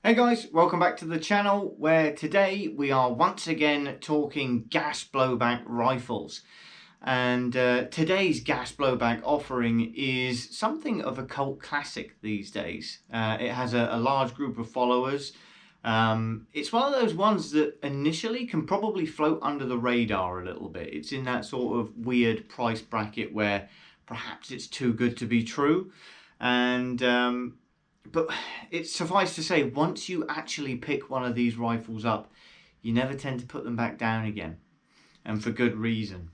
Hey guys, welcome back to the channel where today we are once again talking gas blowback rifles. And today's gas blowback offering is something of a cult classic these days. It has a large group of followers. It's one of those ones that initially can probably float under the radar a little bit. It's in that sort of weird price bracket where perhaps it's too good to be true. And but it's suffice to say, once you actually pick one of these rifles up, you never tend to put them back down again, and for good reason.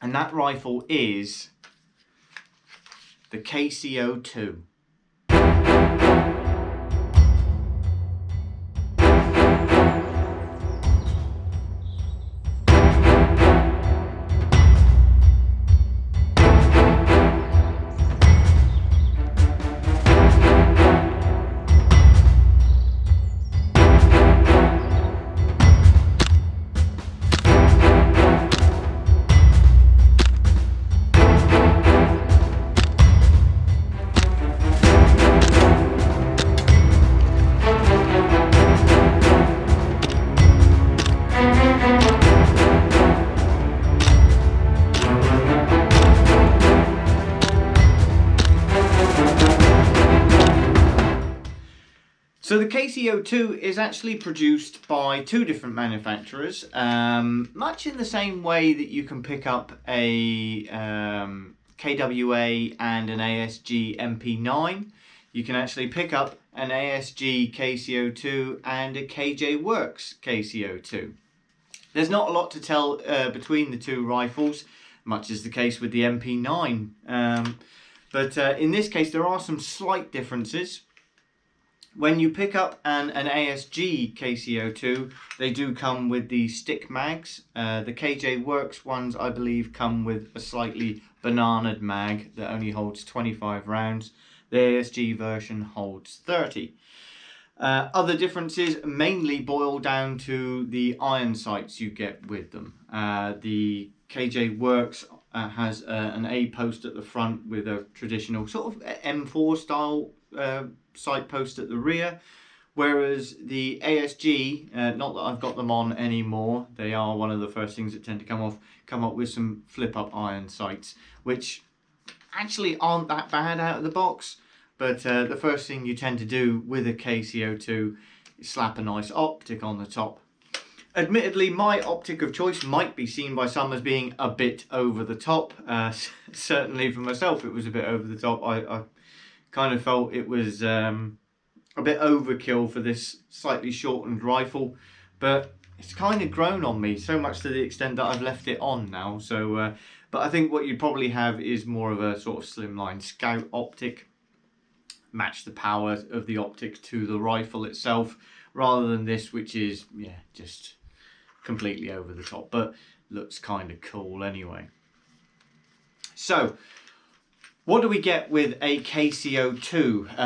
And that rifle is the KC02. So the KC02 is actually produced by two different manufacturers, much in the same way that you can pick up a KWA and an ASG MP9. You can actually pick up an ASG KC02 and a KJ KC02. There's not a lot to tell between the two rifles, much as the case with the MP9. But in this case, there are some slight differences. When you pick up an ASG KC02, they do come with the stick mags. The KJ Works ones, I believe, come with a slightly bananaed mag that only holds 25 rounds. The ASG version holds 30. Other differences mainly boil down to the iron sights you get with them. The KJ Works has an A post at the front with a traditional sort of M4 style sight post at the rear, whereas the ASG, not that I've got them on anymore, they are one of the first things that tend to come up with some flip up iron sights, which actually aren't that bad out of the box. But the first thing you tend to do with a KC02 is slap a nice optic on the top. Admittedly, my optic of choice might be seen by some as being a bit over the top. Certainly for myself it was a bit over the top. I kind of felt it was a bit overkill for this slightly shortened rifle, but it's kind of grown on me, so much to the extent that I've left it on now. So, but I think what you'd probably have is more of a sort of slimline scout optic, match the power of the optic to the rifle itself, rather than this, which is, yeah, just completely over the top, but looks kind of cool anyway. So, what do we get with a KC02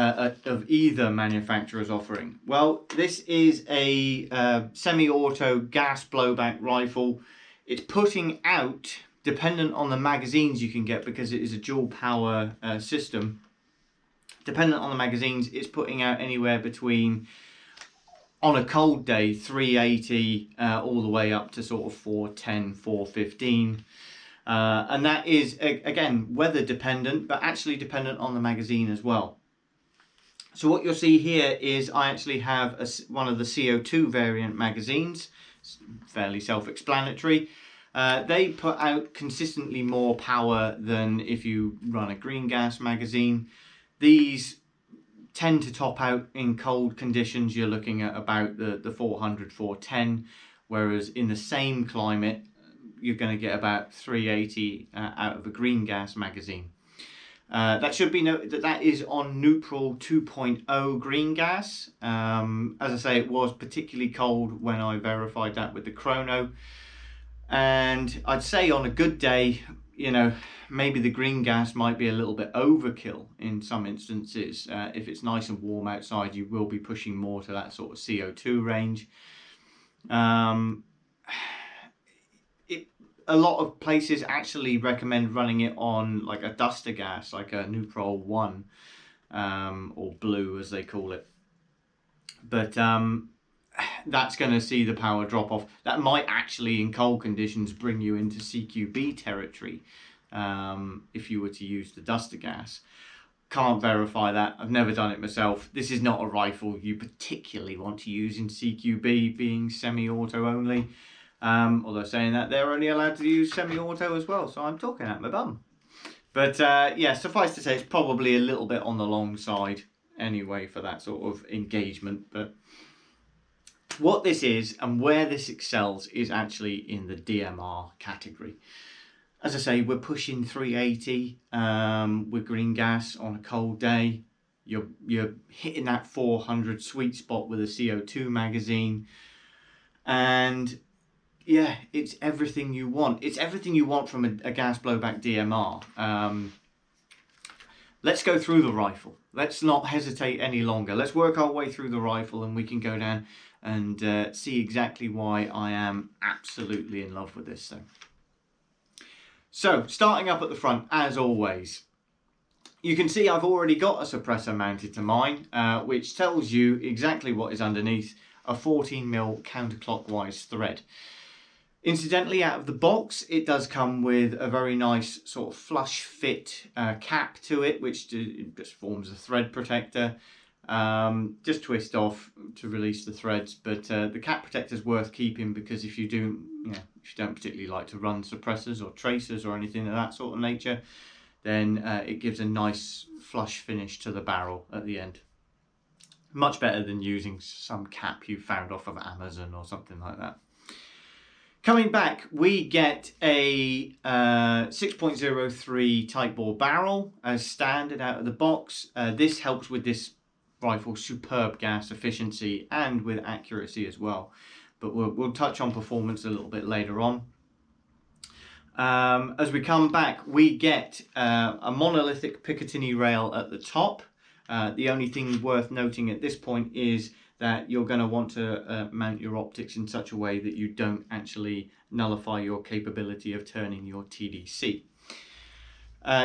of either manufacturer's offering? Well, this is a semi-auto gas blowback rifle. It's putting out, dependent on the magazines you can get, because it is a dual power system, dependent on the magazines, it's putting out anywhere between, on a cold day, 380 all the way up to sort of 410, 415. And that is, again, weather dependent, but actually dependent on the magazine as well. So what you'll see here is I actually have one of the CO2 variant magazines. It's fairly self-explanatory. They put out consistently more power than if you run a green gas magazine. These tend to top out in cold conditions. You're looking at about the 400, 410, whereas in the same climate, you're going to get about 380 out of a green gas magazine. That should be noted that is on neutral 2.0 green gas. As I say, it was particularly cold when I verified that with the chrono. And I'd say on a good day, you know, maybe the green gas might be a little bit overkill in some instances. If it's nice and warm outside, you will be pushing more to that sort of CO2 range. A lot of places actually recommend running it on like a duster gas, like a Neutral 1, or blue as they call it. but that's going to see the power drop off. That might actually, in cold conditions, bring you into CQB territory if you were to use the duster gas. Can't verify that. I've never done it myself. This is not a rifle you particularly want to use in CQB, being semi-auto only. Although saying that, they're only allowed to use semi-auto as well, so I'm talking at my bum. But yeah, suffice to say, it's probably a little bit on the long side anyway for that sort of engagement. But what this is and where this excels is actually in the DMR category. As I say, we're pushing 380 with green gas on a cold day. You're hitting that 400 sweet spot with a CO2 magazine. And yeah, it's everything you want. It's everything you want from a gas blowback DMR. Let's go through the rifle. Let's not hesitate any longer. Let's work our way through the rifle and we can go down and see exactly why I am absolutely in love with this thing. So, starting up at the front, as always, you can see I've already got a suppressor mounted to mine, which tells you exactly what is underneath a 14mm counterclockwise thread. Incidentally, out of the box, it does come with a very nice sort of flush fit cap to it, which just forms a thread protector. Just twist off to release the threads, but the cap protector is worth keeping because if you don't particularly like to run suppressors or tracers or anything of that sort of nature, then it gives a nice flush finish to the barrel at the end. Much better than using some cap you found off of Amazon or something like that. Coming back, we get a 6.03 tight bore barrel as standard out of the box. This helps with this rifle's superb gas efficiency and with accuracy as well. But we'll touch on performance a little bit later on. As we come back, we get a monolithic Picatinny rail at the top. The only thing worth noting at this point is that you're going to want to mount your optics in such a way that you don't actually nullify your capability of turning your TDC.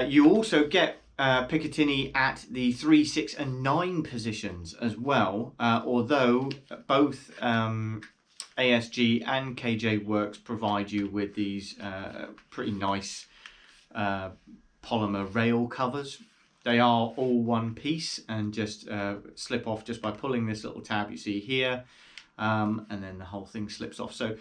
You also get Picatinny at the 3, 6 and 9 positions as well, although both ASG and KJ provide you with these pretty nice polymer rail covers. They are all one piece and just slip off just by pulling this little tab you see here, and then the whole thing slips off. So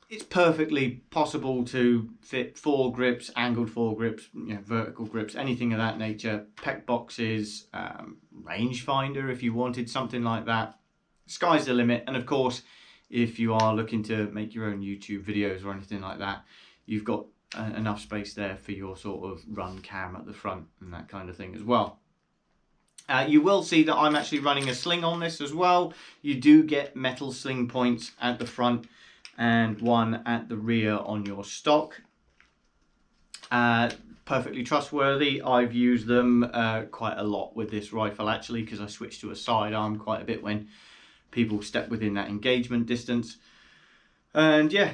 it's perfectly possible to fit foregrips, angled foregrips, vertical grips, anything of that nature, pec boxes, rangefinder if you wanted something like that. Sky's the limit. And of course, if you are looking to make your own YouTube videos or anything like that, you've got enough space there for your sort of run cam at the front and that kind of thing as well. You will see that I'm actually running a sling on this as well. You do get metal sling points at the front and one at the rear on your stock. Perfectly trustworthy. I've used them quite a lot with this rifle actually, because I switched to a sidearm quite a bit when people step within that engagement distance. And yeah,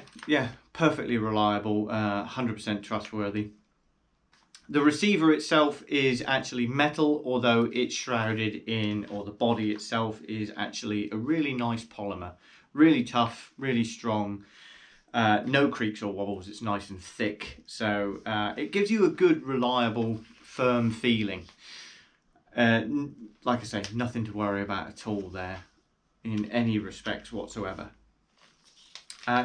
perfectly reliable, 100% trustworthy. The receiver itself is actually metal, although it's shrouded in, or the body itself is actually a really nice polymer. Really tough, really strong, no creaks or wobbles, it's nice and thick. So it gives you a good, reliable, firm feeling. Like I say, nothing to worry about at all there in any respects whatsoever.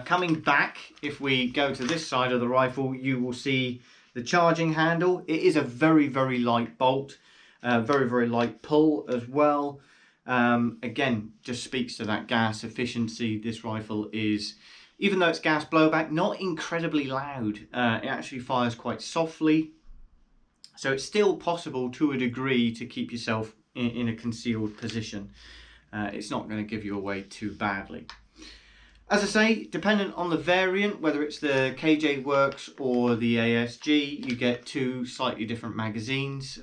Coming back, if we go to this side of the rifle, you will see the charging handle. It is a very, very light bolt, very, very light pull as well. Again, just speaks to that gas efficiency. This rifle is, even though it's gas blowback, not incredibly loud. It actually fires quite softly. So it's still possible to a degree to keep yourself in a concealed position. It's not going to give you away too badly. As I say, dependent on the variant, whether it's the KJ Works or the ASG, you get two slightly different magazines.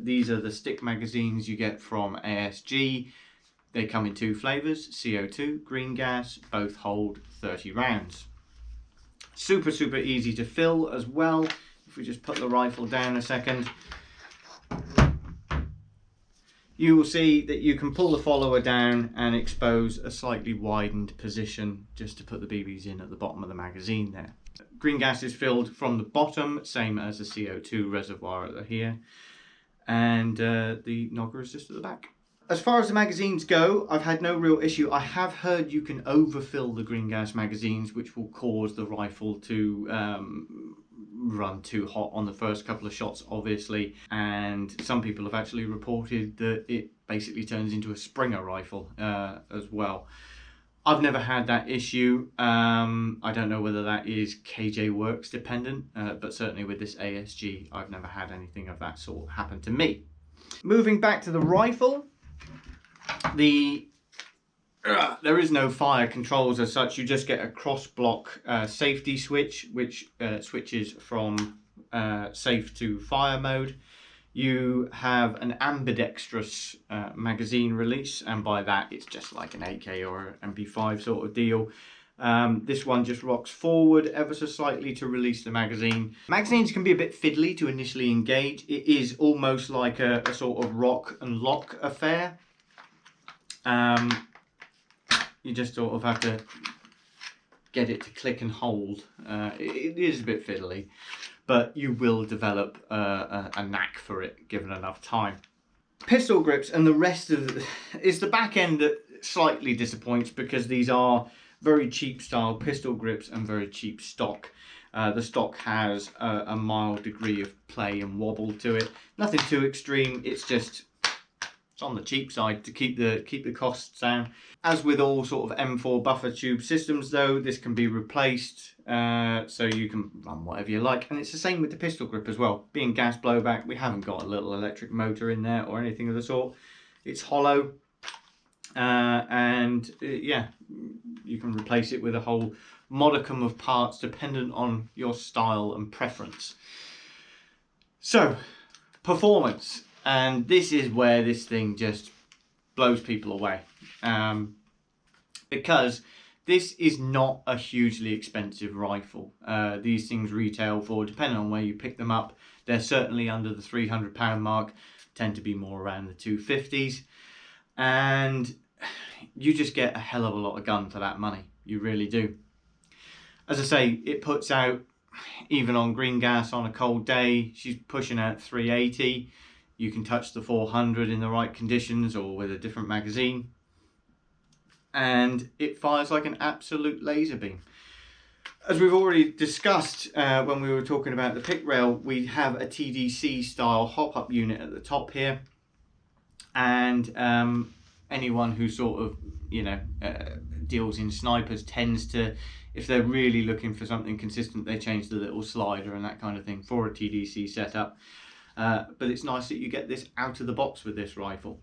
These are the stick magazines you get from ASG. They come in two flavors, CO2, green gas, both hold 30 rounds. Super, super easy to fill as well. If we just put the rifle down a second. you will see that you can pull the follower down and expose a slightly widened position just to put the BBs in at the bottom of the magazine there. Green gas is filled from the bottom, same as the CO2 reservoir here, and the nogger is just at the back. As far as the magazines go, I've had no real issue. I have heard you can overfill the green gas magazines, which will cause the rifle to run too hot on the first couple of shots, obviously. And some people have actually reported that it basically turns into a Springer rifle as well. I've never had that issue. I don't know whether that is KJ Works dependent, but certainly with this ASG, I've never had anything of that sort happen to me. Moving back to the rifle, there is no fire controls as such. You just get a cross block safety switch, which switches from safe to fire mode. You have an ambidextrous magazine release, and by that it's just like an AK or an MP5 sort of deal. This one just rocks forward ever so slightly to release the magazine. Magazines can be a bit fiddly to initially engage. It is almost like a sort of rock and lock affair. You just sort of have to get it to click and hold. It is a bit fiddly, but you will develop a knack for it given enough time. Pistol grips and the rest of it's the back end that slightly disappoints, because these are very cheap style pistol grips and very cheap stock. The stock has a mild degree of play and wobble to it. Nothing too extreme. It's just on the cheap side to keep the costs down. As with all sort of M4 buffer tube systems though, this can be replaced, so you can run whatever you like. And it's the same with the pistol grip as well. Being gas blowback, we haven't got a little electric motor in there or anything of the sort. It's hollow, and yeah, you can replace it with a whole modicum of parts dependent on your style and preference. So, performance. And this is where this thing just blows people away. Because this is not a hugely expensive rifle. These things retail for, depending on where you pick them up, they're certainly under the £300 mark, tend to be more around the 250s. And you just get a hell of a lot of gun for that money. You really do. As I say, it puts out, even on green gas on a cold day, she's pushing out 380. You can touch the 400 in the right conditions or with a different magazine, and it fires like an absolute laser beam. As we've already discussed when we were talking about the pick rail, we have a TDC style hop-up unit at the top here, and anyone who sort of deals in snipers tends to, if they're really looking for something consistent, they change the little slider and that kind of thing for a TDC setup. But it's nice that you get this out of the box with this rifle.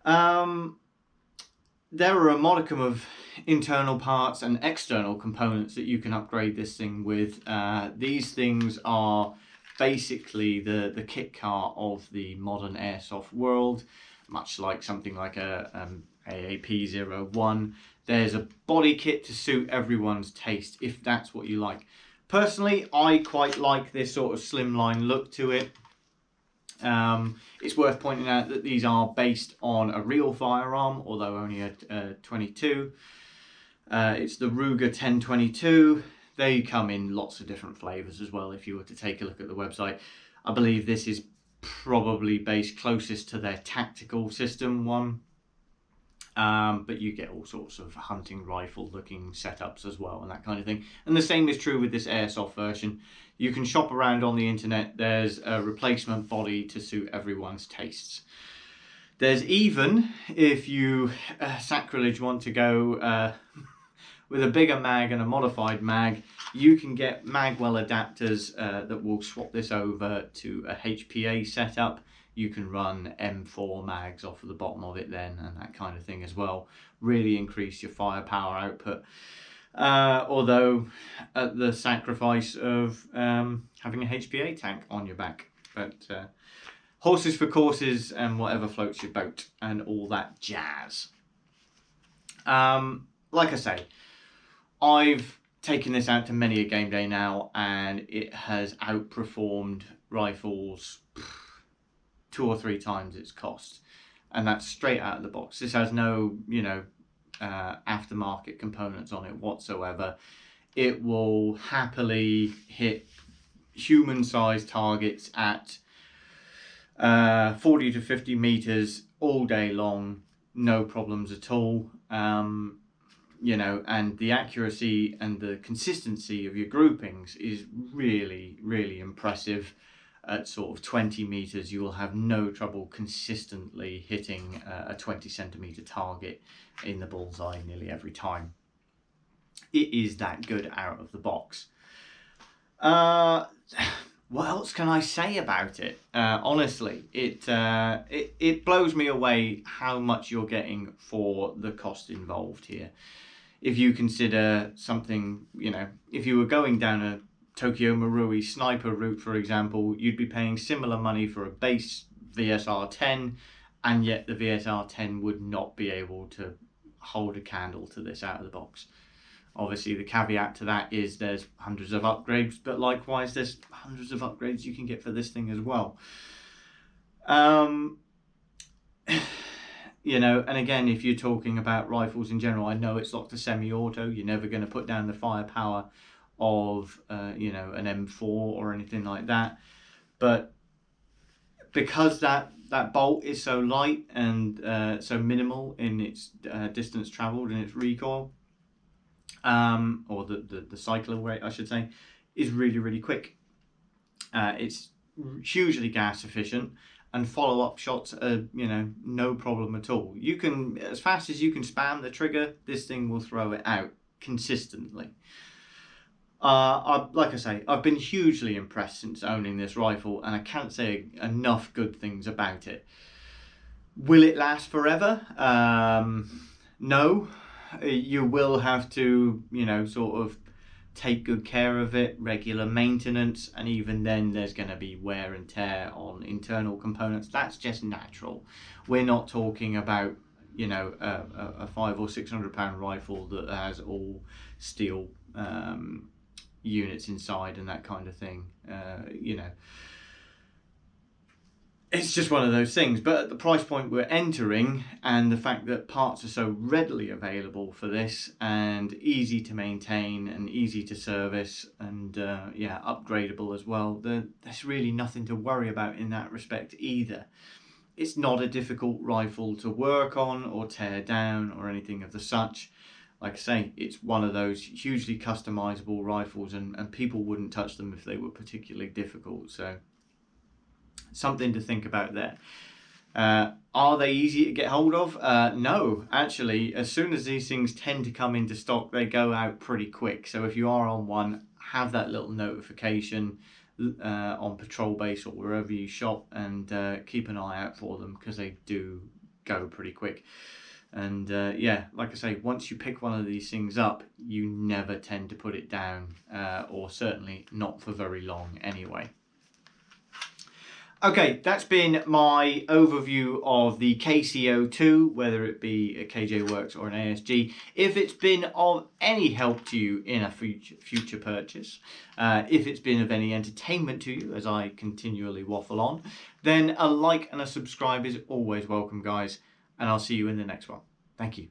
There are a modicum of internal parts and external components that you can upgrade this thing with. These things are basically the kit car of the modern airsoft world, much like something like a AAP01. There's a body kit to suit everyone's taste, if that's what you like. Personally, I quite like this sort of slimline look to it. It's worth pointing out that these are based on a real firearm, although only a 22. It's the Ruger 1022. They come in lots of different flavours as well if you were to take a look at the website. I believe this is probably based closest to their tactical system one. But you get all sorts of hunting rifle looking setups as well and that kind of thing. And the same is true with this airsoft version. You can shop around on the internet. There's a replacement body to suit everyone's tastes. There's even, if you sacrilege want to go with a bigger mag and a modified mag, you can get magwell adapters that will swap this over to a HPA setup. You can run M4 mags off of the bottom of it then, and that kind of thing as well. Really increase your firepower output. Although at the sacrifice of having a HPA tank on your back. But horses for courses and whatever floats your boat and all that jazz. Like I say, I've taken this out to many a game day now, and it has outperformed rifles 2 or 3 times its cost. and that's straight out of the box. This has no, aftermarket components on it whatsoever. It will happily hit human-sized targets at 40 to 50 meters all day long, no problems at all. And the accuracy and the consistency of your groupings is really, really impressive. At sort of 20 meters, you will have no trouble consistently hitting a 20 centimeter target in the bullseye nearly every time. It is that good out of the box. What else can I say about it? Honestly, it blows me away how much you're getting for the cost involved here. If you consider something, if you were going down a Tokyo Marui sniper route, for example, you'd be paying similar money for a base VSR-10, and yet the VSR-10 would not be able to hold a candle to this out of the box. Obviously, the caveat to that is there's hundreds of upgrades, but likewise, there's hundreds of upgrades you can get for this thing as well. And again, if you're talking about rifles in general, I know it's locked to semi-auto. You're never going to put down the firepower of, an M4 or anything like that. But because that bolt is so light and so minimal in its distance traveled and its recoil, or the cycle rate, I should say, is really, really quick. It's hugely gas efficient, and follow-up shots are, no problem at all. You can, as fast as you can spam the trigger, this thing will throw it out consistently. Like I say, I've been hugely impressed since owning this rifle, and I can't say enough good things about it. Will it last forever? No. You will have to, sort of take good care of it, regular maintenance, and even then there's going to be wear and tear on internal components. That's just natural. We're not talking about, a £500 or £600 rifle that has all steel units inside and that kind of thing. It's just one of those things. But at the price point we're entering, and the fact that parts are so readily available for this, and easy to maintain and easy to service, and upgradable as well, there's really nothing to worry about in that respect either. It's not a difficult rifle to work on or tear down or anything of the such. Like I say, it's one of those hugely customizable rifles, and people wouldn't touch them if they were particularly difficult. So something to think about there. Are they easy to get hold of? No, actually, as soon as these things tend to come into stock, they go out pretty quick. So if you are on one, have that little notification on patrol base or wherever you shop, and keep an eye out for them, because they do go pretty quick. And like I say, once you pick one of these things up, you never tend to put it down, or certainly not for very long anyway. Okay, that's been my overview of the KC02, whether it be a KJ Works or an ASG. If it's been of any help to you in a future purchase, if it's been of any entertainment to you as I continually waffle on, then a like and a subscribe is always welcome, guys, and I'll see you in the next one. Thank you.